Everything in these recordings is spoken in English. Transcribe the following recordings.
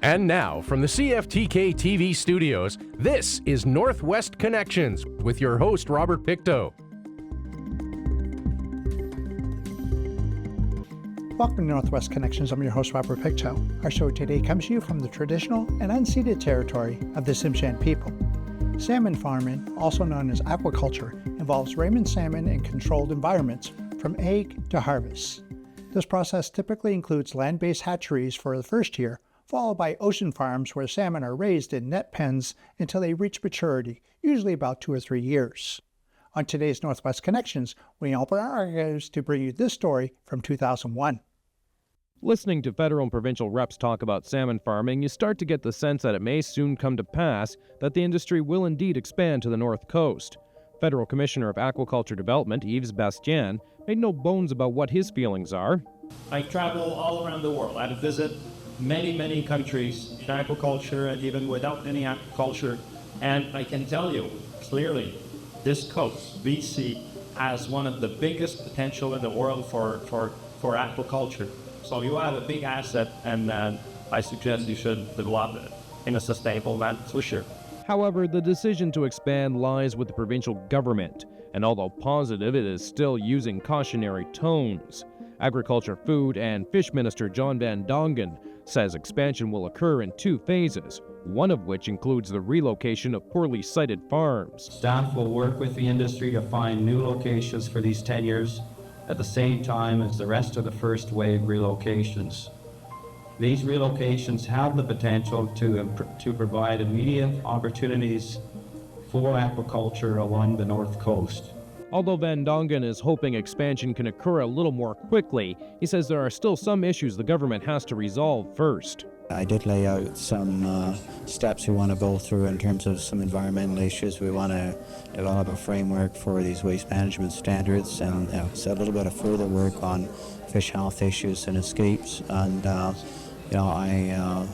And now, from the CFTK TV studios, this is Northwest Connections with your host, Robert Pictou. Welcome to Northwest Connections. I'm your host, Robert Pictou. Our show today comes to you from the traditional and unceded territory of the Tsimshian people. Salmon farming, also known as aquaculture, involves raising salmon in controlled environments from egg to harvest. This process typically includes land-based hatcheries for the first year, followed by ocean farms where salmon are raised in net pens until they reach maturity, usually about 2 or 3 years. On today's Northwest Connections, we open our archives to bring you this story from 2001. Listening to federal and provincial reps talk about salmon farming, you start to get the sense that it may soon come to pass that the industry will indeed expand to the North Coast. Federal Commissioner of Aquaculture Development, Yves Bastien, made no bones about what his feelings are. I travel all around the world. I visit many countries in aquaculture and even without any aquaculture. And I can tell you clearly, this coast, BC, has one of the biggest potential in the world for aquaculture. So you have a big asset, and I suggest you should develop it in a sustainable manner for sure. However, the decision to expand lies with the provincial government, and although positive, it is still using cautionary tones. Agriculture, Food and Fish Minister John Van Dongen says expansion will occur in 2 phases, one of which includes the relocation of poorly sited farms. Staff will work with the industry to find new locations for these tenures at the same time as the rest of the first wave relocations. These relocations have the potential to provide immediate opportunities for aquaculture along the North Coast. Although Van Dongen is hoping expansion can occur a little more quickly, he says there are still some issues the government has to resolve first. I did lay out some steps we want to go through in terms of some environmental issues. We want to develop a framework for these waste management standards, and so a little bit of further work on fish health issues and escapes. And I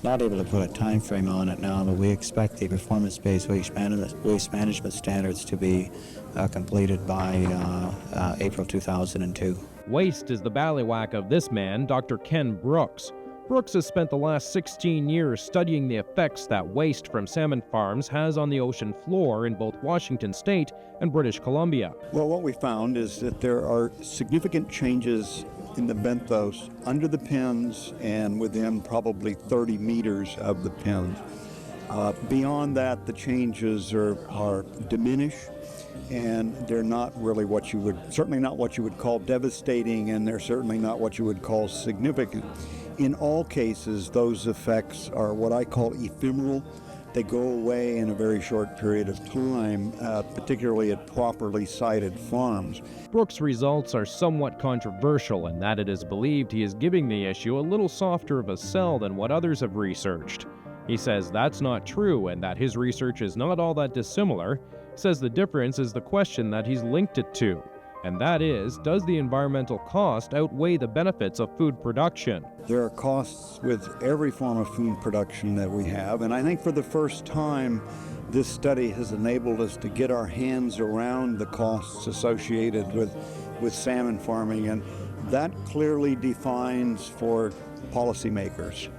not able to put a time frame on it now, but we expect the performance-based waste management standards to be completed by April 2002. Waste is the ballywhack of this man, Dr. Ken Brooks. Brooks has spent the last 16 years studying the effects that waste from salmon farms has on the ocean floor in both Washington State and British Columbia. Well, what we found is that there are significant changes in the benthos under the pens and within probably 30 meters of the pens. Beyond that, the changes are diminished, and they're not really certainly not what you would call devastating, and they're certainly not what you would call significant. In all cases, those effects are what I call ephemeral. They go away in a very short period of time, particularly at properly sited farms. Brooks' results are somewhat controversial in that it is believed he is giving the issue a little softer of a sell than what others have researched. He says that's not true and that his research is not all that dissimilar. He says the difference is the question that he's linked it to, and that is, does the environmental cost outweigh the benefits of food production? There are costs with every form of food production that we have, and I think for the first time, this study has enabled us to get our hands around the costs associated with salmon farming, and that clearly defines for policymakers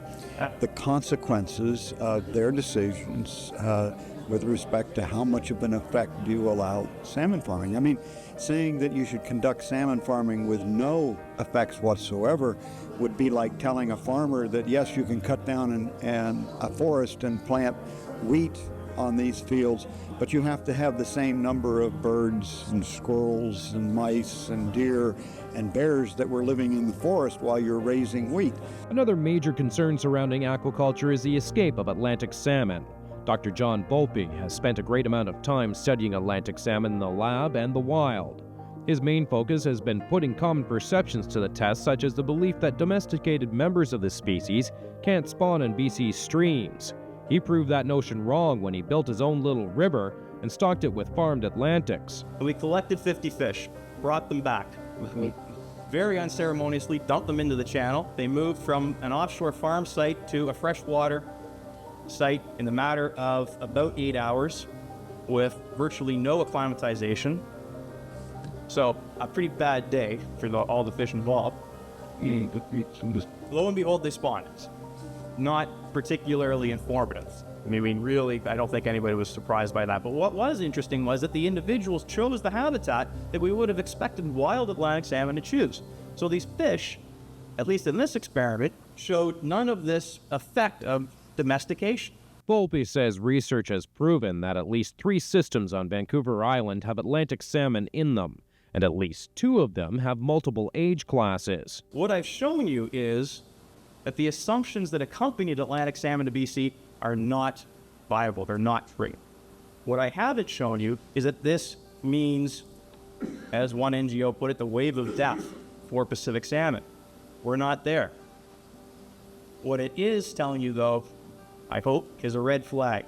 the consequences of their decisions with respect to how much of an effect do you allow salmon farming. I mean, saying that you should conduct salmon farming with no effects whatsoever would be like telling a farmer that yes, you can cut down a forest and plant wheat on these fields, but you have to have the same number of birds and squirrels and mice and deer and bears that were living in the forest while you're raising wheat. Another major concern surrounding aquaculture is the escape of Atlantic salmon. Dr. John Volpe has spent a great amount of time studying Atlantic salmon in the lab and the wild. His main focus has been putting common perceptions to the test, such as the belief that domesticated members of the species can't spawn in BC's streams. He proved that notion wrong when he built his own little river and stocked it with farmed Atlantics. We collected 50 fish, brought them back. We very unceremoniously dumped them into the channel. They moved from an offshore farm site to a freshwater site in the matter of about 8 hours with virtually no acclimatization. So a pretty bad day for all the fish involved. Lo and behold, they spawned. not particularly informative. I mean, really, I don't think anybody was surprised by that. But what was interesting was that the individuals chose the habitat that we would have expected wild Atlantic salmon to choose. So these fish, at least in this experiment, showed none of this effect of domestication. Volpe says research has proven that at least 3 systems on Vancouver Island have Atlantic salmon in them, and at least 2 of them have multiple age classes. What I've shown you is that the assumptions that accompanied Atlantic salmon to BC are not viable, they're not true. What I haven't shown you is that this means, as one NGO put it, the wave of death for Pacific salmon. We're not there. What it is telling you, though, I hope, is a red flag.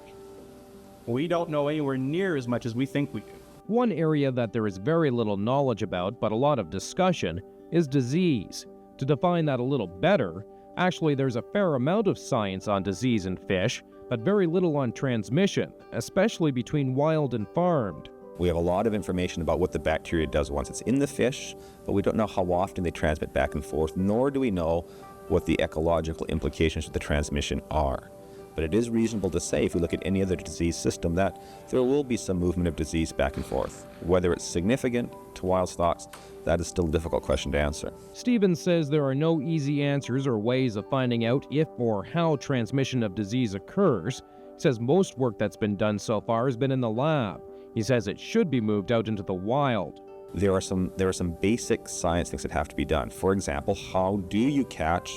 We don't know anywhere near as much as we think we do. One area that there is very little knowledge about, but a lot of discussion, is disease. To define that a little better, actually there's a fair amount of science on disease in fish, but very little on transmission, especially between wild and farmed. We have a lot of information about what the bacteria does once it's in the fish, but we don't know how often they transmit back and forth, nor do we know what the ecological implications of the transmission are. But it is reasonable to say, if we look at any other disease system, that there will be some movement of disease back and forth. Whether it's significant to wild stocks, that is still a difficult question to answer. Stevens says there are no easy answers or ways of finding out if or how transmission of disease occurs. He says most work that's been done so far has been in the lab. He says it should be moved out into the wild. There are some basic science things that have to be done. For example, how do you catch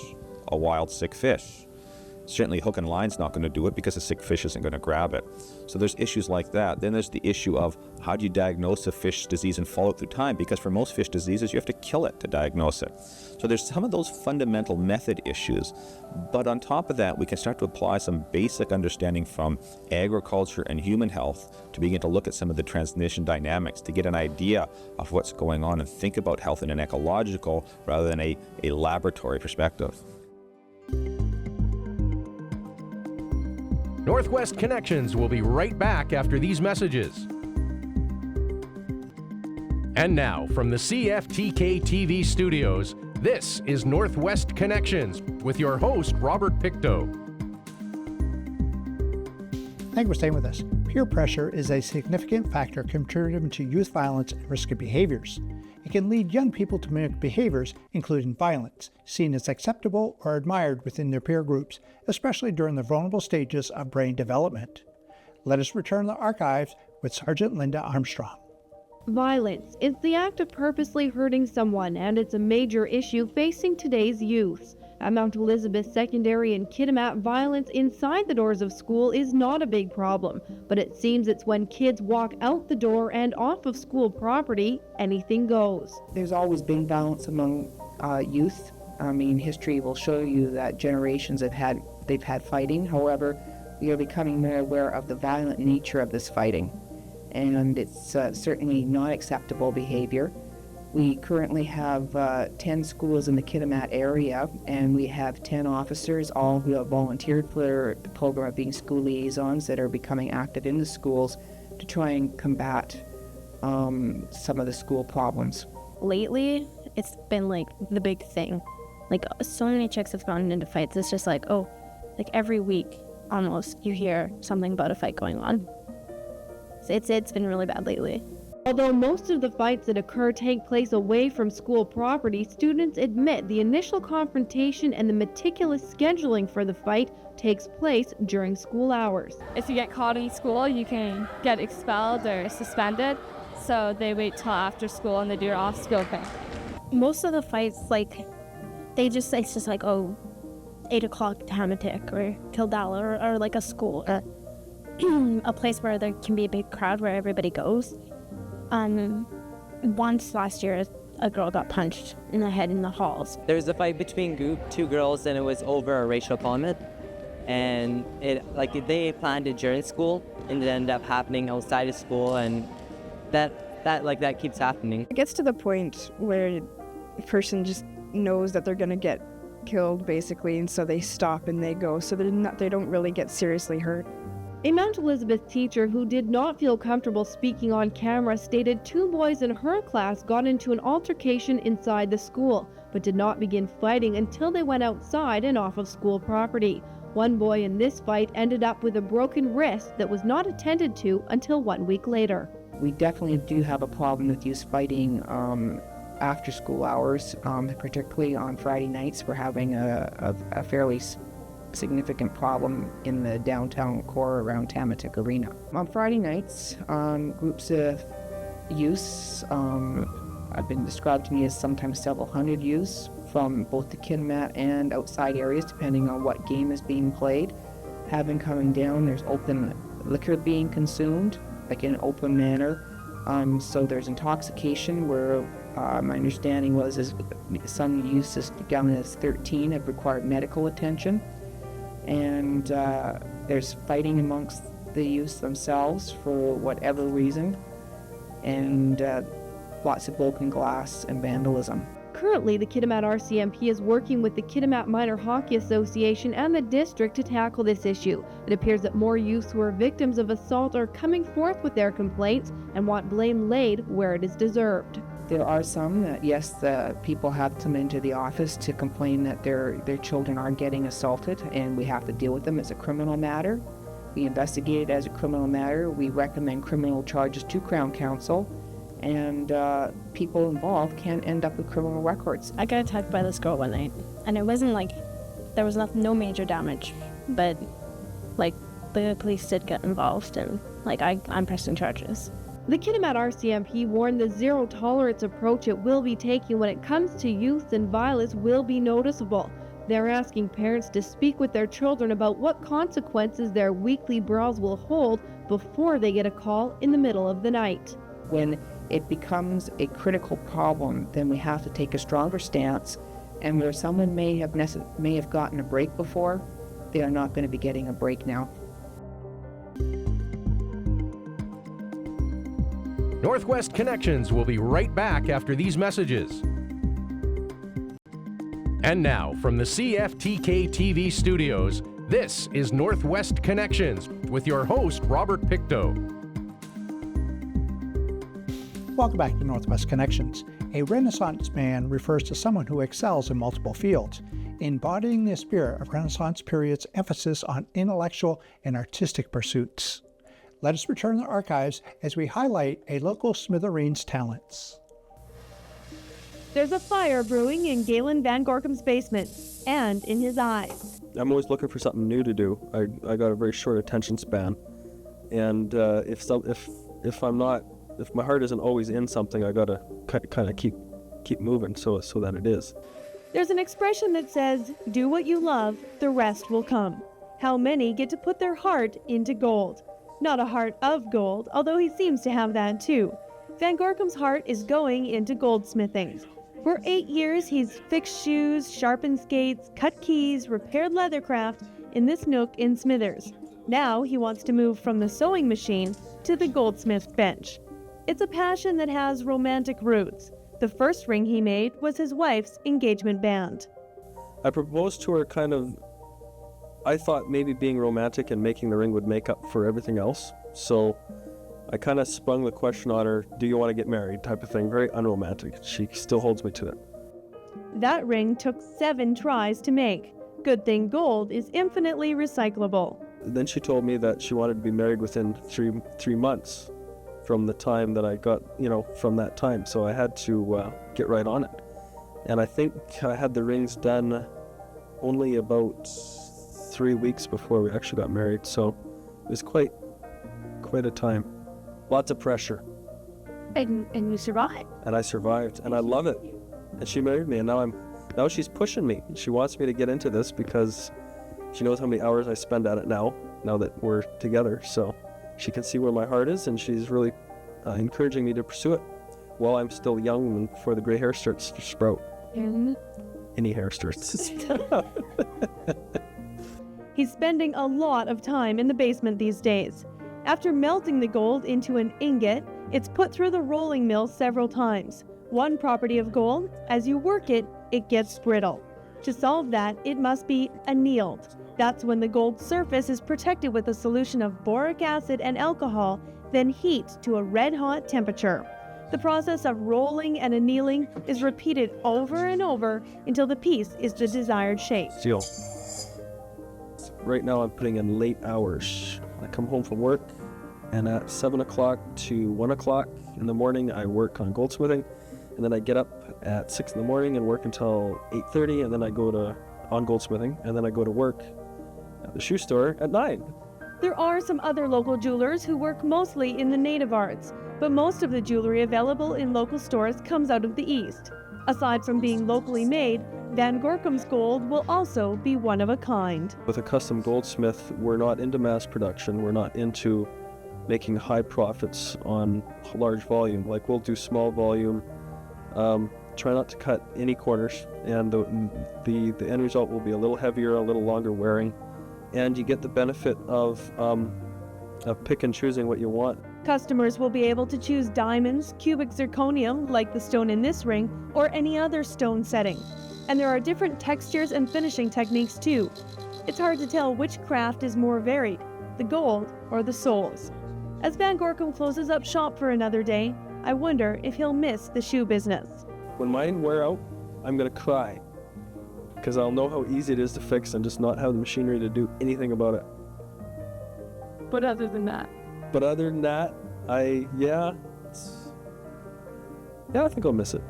a wild sick fish? Certainly hook and line's not going to do it because a sick fish isn't going to grab it. So there's issues like that. Then there's the issue of how do you diagnose a fish disease and follow it through time, because for most fish diseases you have to kill it to diagnose it. So there's some of those fundamental method issues. But on top of that, we can start to apply some basic understanding from agriculture and human health to begin to look at some of the transmission dynamics, to get an idea of what's going on and think about health in an ecological rather than a laboratory perspective. Northwest Connections will be right back after these messages. And now, from the CFTK TV studios, this is Northwest Connections with your host, Robert Pictou. Thank you for staying with us. Peer pressure is a significant factor contributing to youth violence and risky behaviors. It can lead young people to mimic behaviors, including violence, seen as acceptable or admired within their peer groups, especially during the vulnerable stages of brain development. Let us return to the archives with Sergeant Linda Armstrong. Violence is the act of purposely hurting someone, and it's a major issue facing today's youth. At Mount Elizabeth Secondary in Kitimat, violence inside the doors of school is not a big problem, but it seems it's when kids walk out the door and off of school property, anything goes. There's always been violence among youth. I mean, history will show you that generations they've had fighting. However, we are becoming more aware of the violent nature of this fighting, and it's certainly not acceptable behavior. We currently have 10 schools in the Kitimat area, and we have 10 officers, all who have volunteered for the program of being school liaisons, that are becoming active in the schools to try and combat some of the school problems. Lately, it's been like the big thing. Like, so many chicks have gotten into fights. It's just like, like every week almost you hear something about a fight going on. It's been really bad lately. Although most of the fights that occur take place away from school property, students admit the initial confrontation and the meticulous scheduling for the fight takes place during school hours. If you get caught in school, you can get expelled or suspended, so they wait till after school and they do an off-school thing. Most of the fights, it's just like, 8 o'clock Tamatik or Kildala or like a school, a place where there can be a big crowd where everybody goes. Once last year, a girl got punched in the head in the halls. There was a fight between two girls, and it was over a racial comment. And they planned it during school, and it ended up happening outside of school, and that keeps happening. It gets to the point where a person just knows that they're gonna get killed, basically, and so they stop and they go, so they don't really get seriously hurt. A Mount Elizabeth teacher who did not feel comfortable speaking on camera stated 2 boys in her class got into an altercation inside the school, but did not begin fighting until they went outside and off of school property. One boy in this fight ended up with a broken wrist that was not attended to until 1 week later. We definitely do have a problem with youth fighting after school hours, particularly on Friday nights. We're having a fairly significant problem in the downtown core around Tamatic Arena. On Friday nights, groups of youths have been described to me as sometimes several hundred youths from both the Kitimat and outside areas, depending on what game is being played, have been coming down. There's open liquor being consumed, like in an open manner. So there's intoxication where my understanding was is some youths as young as 13 have required medical attention. And there's fighting amongst the youths themselves for whatever reason. And lots of broken glass and vandalism. Currently, the Kitimat RCMP is working with the Kitimat Minor Hockey Association and the district to tackle this issue. It appears that more youths who are victims of assault are coming forth with their complaints and want blame laid where it is deserved. There are some that, yes, the people have come into the office to complain that their children are getting assaulted, and we have to deal with them as a criminal matter. We investigate it as a criminal matter. We recommend criminal charges to Crown Counsel, and people involved can end up with criminal records. I got attacked by this girl one night, and it wasn't like there was no major damage, but like the police did get involved, and like I'm pressing charges. The Kitimat RCMP warned the zero-tolerance approach it will be taking when it comes to youth and violence will be noticeable. They're asking parents to speak with their children about what consequences their weekly brawls will hold before they get a call in the middle of the night. When it becomes a critical problem, then we have to take a stronger stance, and where someone may have gotten a break before, they are not going to be getting a break now. Northwest Connections will be right back after these messages. And now, from the CFTK TV studios, this is Northwest Connections with your host, Robert Pictou. Welcome back to Northwest Connections. A Renaissance man refers to someone who excels in multiple fields, embodying the spirit of Renaissance period's emphasis on intellectual and artistic pursuits. Let us return to the archives as we highlight a local smithereens talents. There's a fire brewing in Galen Van Gorkum's basement, and in his eyes. I'm always looking for something new to do. I got a very short attention span, and if my heart isn't always in something, I gotta kind of keep moving so that it is. There's an expression that says, "Do what you love, the rest will come." How many get to put their heart into gold? Not a heart of gold, although he seems to have that too. Van Gorkum's heart is going into goldsmithing. For 8 years, he's fixed shoes, sharpened skates, cut keys, repaired leathercraft in this nook in Smithers. Now he wants to move from the sewing machine to the goldsmith bench. It's a passion that has romantic roots. The first ring he made was his wife's engagement band. I proposed to her I thought maybe being romantic and making the ring would make up for everything else. So I kind of sprung the question on her, do you want to get married, type of thing, very unromantic. She still holds me to it. That ring took 7 tries to make. Good thing gold is infinitely recyclable. Then she told me that she wanted to be married within three months from the time that I got, from that time. So I had to get right on it. And I think I had the rings done only about 3 weeks before we actually got married. So it was quite a time. Lots of pressure. And you survived. And I survived, and I love it. And she married me, and now she's pushing me. She wants me to get into this because she knows how many hours I spend at it now that we're together. So she can see where my heart is, and she's really encouraging me to pursue it while I'm still young and before the gray hair starts to sprout. Any hair starts to sprout. He's spending a lot of time in the basement these days. After melting the gold into an ingot, it's put through the rolling mill several times. One property of gold, as you work it, it gets brittle. To solve that, it must be annealed. That's when the gold surface is protected with a solution of boric acid and alcohol, then heat to a red-hot temperature. The process of rolling and annealing is repeated over and over until the piece is the desired shape. Steel. right now I'm putting in late hours. I come home from work, and at 7 o'clock to 1 o'clock in the morning, I work on goldsmithing, and then I get up at 6 in the morning and work until 8:30, and then I go on goldsmithing, and then I go to work at the shoe store at 9. There are some other local jewelers who work mostly in the native arts, but most of the jewelry available in local stores comes out of the East. Aside from being locally made, Van Gorkum's gold will also be one of a kind. With a custom goldsmith, we're not into mass production. We're not into making high profits on large volume. Like, we'll do small volume, try not to cut any corners, and the end result will be a little heavier, a little longer wearing, and you get the benefit of pick and choosing what you want. Customers will be able to choose diamonds, cubic zirconium, like the stone in this ring, or any other stone setting. And there are different textures and finishing techniques too. It's hard to tell which craft is more varied, the gold or the souls. As Van Gorkum closes up shop for another day, I wonder if he'll miss the shoe business. When mine wear out, I'm gonna cry, because I'll know how easy it is to fix and just not have the machinery to do anything about it. But other than that, I think I'll miss it.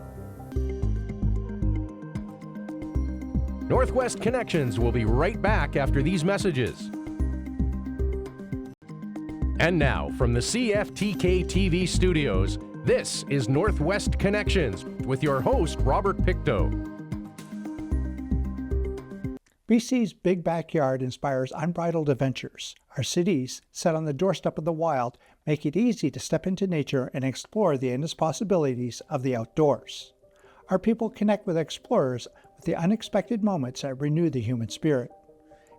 Northwest Connections will be right back after these messages. And now, from the CFTK TV studios, this is Northwest Connections with your host, Robert Pictou. BC's big backyard inspires unbridled adventures. Our cities, set on the doorstep of the wild, make it easy to step into nature and explore the endless possibilities of the outdoors. Our people connect with explorers with the unexpected moments that renew the human spirit.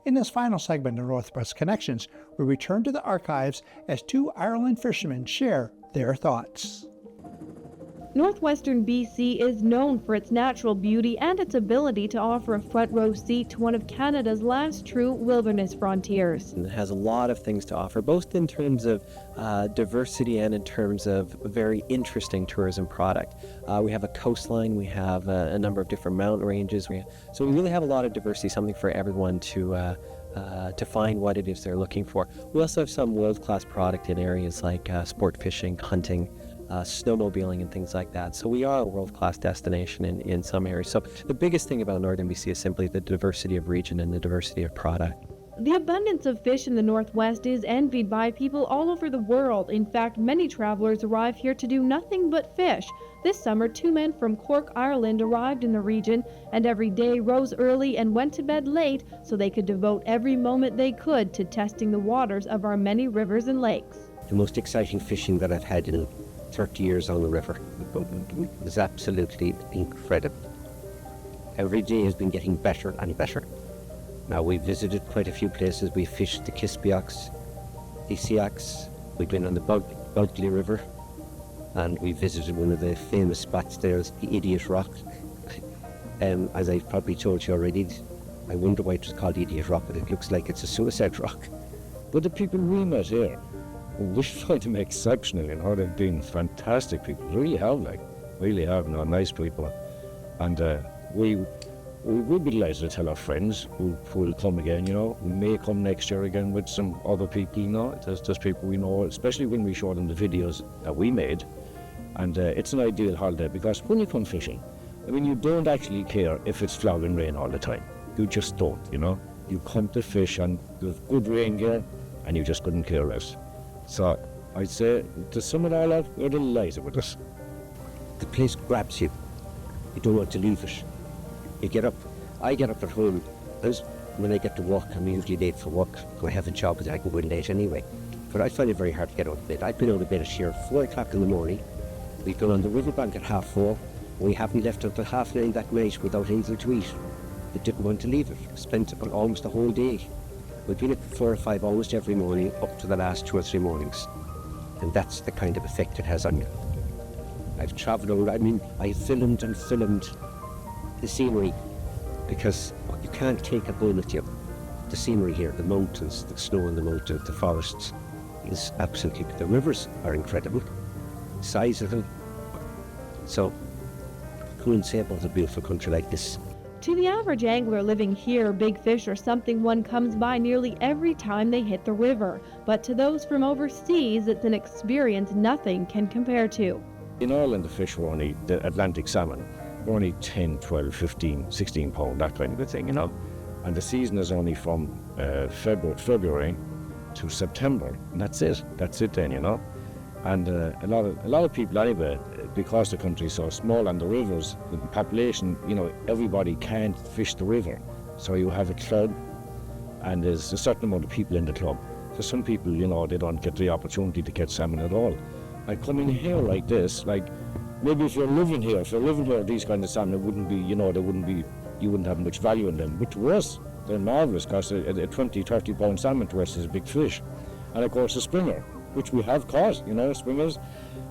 In this final segment of Northwest Connections, we return to the archives as two Ireland fishermen share their thoughts. Northwestern BC is known for its natural beauty and its ability to offer a front row seat to one of Canada's last true wilderness frontiers. It has a lot of things to offer, both in terms of diversity and in terms of a very interesting tourism product. We have a coastline, we have a number of different mountain ranges, so we really have a lot of diversity, something for everyone to find what it is they're looking for. We also have some world-class product in areas like sport fishing, hunting, snowmobiling and things like that. So we are a world-class destination in some areas. So the biggest thing about Northern BC is simply the diversity of region and the diversity of product. The abundance of fish in the Northwest is envied by people all over the world. In fact, many travelers arrive here to do nothing but fish. This summer, 2 men from Cork, Ireland arrived in the region and every day rose early and went to bed late so they could devote every moment they could to testing the waters of our many rivers and lakes. The most exciting fishing that I've had in 30 years on the river. It was absolutely incredible. Every day has been getting better and better. Now, we've visited quite a few places. We fished the Kispiaks, the Siaks. We've been on the Budgley River, and we visited one of the famous spots there, the Idiot Rock. As I've probably told you already, I wonder why it was called Idiot Rock, but it looks like it's a suicide rock. But the people we met here, we find them exceptional, they've been fantastic people, really have, nice people. And we will be delighted to tell our friends who will come again, we may come next year again with some other people, there's people we know, especially when we show them the videos that we made. And it's an ideal holiday because when you come fishing, you don't actually care if it's flogging rain all the time. You just don't, You come to fish and there's good rain gear and you just couldn't care less. So I'd say to sum it all up, we're delighted with us. The place grabs you. You don't want to leave it. You get up. I get up at home. When I get to work, I'm usually late for work. I have a job, but I go in late anyway. But I find it very hard to get out of bed. I've been out of bed here at 4 o'clock in the morning. We've gone on the riverbank at 4:30. We haven't left until 9:30 that night without anything to eat. We didn't want to leave it. Spent almost the whole day. We've been at 4 or 5 almost every morning up to the last 2 or 3 mornings. And that's the kind of effect it has on you. I've travelled around, I filmed the scenery because you can't take a bone with you. The scenery here, the mountains, the snow in the mountains, the forests is absolutely, the rivers are incredible, the size of them. So, who can say about a beautiful country like this? To the average angler living here, big fish are something one comes by nearly every time they hit the river. But to those from overseas, it's an experience nothing can compare to. In Ireland, the fish were only the Atlantic salmon, were only 10, 12, 15, 16 pound, that kind of a thing, you know. And the season is only from February to September, and that's it then, you know. And a lot of people anyway, because the country is so small and the rivers, the population, you know, everybody can't fish the river. So you have a club, and there's a certain amount of people in the club. So some people, you know, they don't get the opportunity to catch salmon at all. Like coming here like this, like maybe if you're living here, these kind of salmon, it wouldn't be, you know, you wouldn't have much value in them. But to us, they're marvelous, because a 20, 30 pound salmon to us is a big fish. And of course a springer, which we have caught, you know, springers,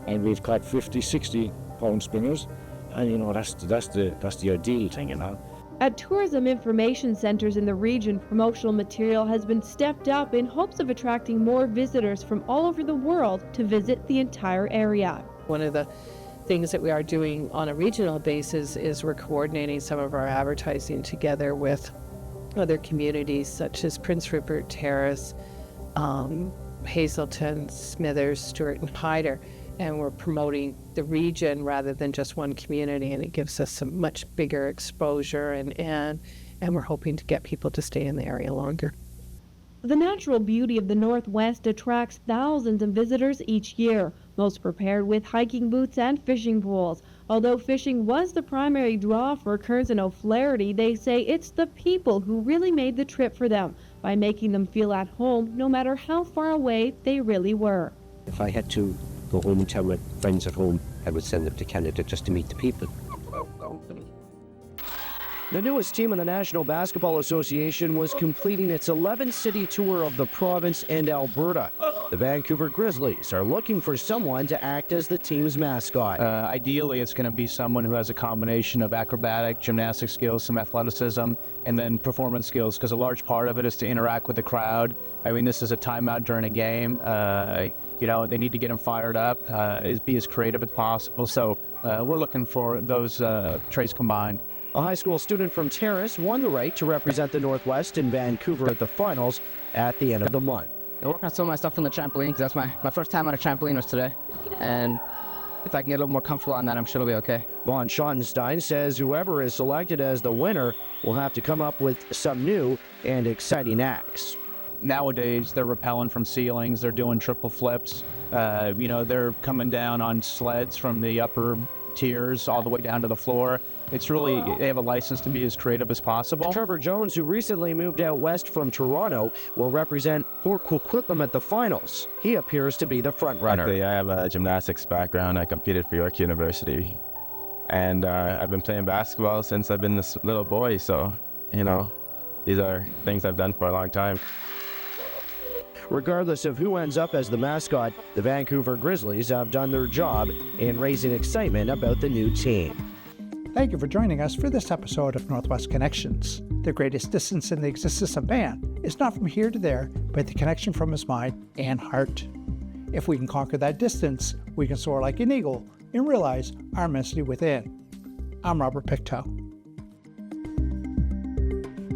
and we've caught 50, 60 pound springers, and you know, that's the ideal thing, you know. At tourism information centers in the region, promotional material has been stepped up in hopes of attracting more visitors from all over the world to visit the entire area. One of the things that we are doing on a regional basis is we're coordinating some of our advertising together with other communities such as Prince Rupert Terrace, Hazelton, Smithers, Stewart, and Hyder, and we're promoting the region rather than just one community, and it gives us some much bigger exposure, and we're hoping to get people to stay in the area longer. The natural beauty of the Northwest attracts thousands of visitors each year, most prepared with hiking boots and fishing poles. Although fishing was the primary draw for Kearns and O'Flaherty, they say it's the people who really made the trip for them by making them feel at home no matter how far away they really were. If I had to go home and tell my friends at home, I would send them to Canada just to meet the people. The newest team in the National Basketball Association was completing its 11-city tour of the province and Alberta. The Vancouver Grizzlies are looking for someone to act as the team's mascot. Ideally, it's going to be someone who has a combination of acrobatic, gymnastic skills, some athleticism, and then performance skills, because a large part of it is to interact with the crowd. I mean, this is a timeout during a game. You know, they need to get them fired up, be as creative as possible. So we're looking for those traits combined. A high school student from Terrace won the right to represent the Northwest in Vancouver at the finals at the end of the month. I work on some of my stuff on the trampoline, because that's my first time on a trampoline was today. And if I can get a little more comfortable on that, I'm sure it'll be okay. Von Schottenstein says whoever is selected as the winner will have to come up with some new and exciting acts. Nowadays, they're rappelling from ceilings, they're doing triple flips, you know, they're coming down on sleds from the upper tiers all the way down to the floor. It's really, they have a license to be as creative as possible. Trevor Jones, who recently moved out west from Toronto, will represent Port Coquitlam at the finals. He appears to be the front runner. Actually, I have a gymnastics background. I competed for York University, and I've been playing basketball since I've been this little boy, so, you know, these are things I've done for a long time. Regardless of who ends up as the mascot, the Vancouver Grizzlies have done their job in raising excitement about the new team. Thank you for joining us for this episode of Northwest Connections. The greatest distance in the existence of man is not from here to there, but the connection from his mind and heart. If we can conquer that distance, we can soar like an eagle and realize our immensity within. I'm Robert Pictou.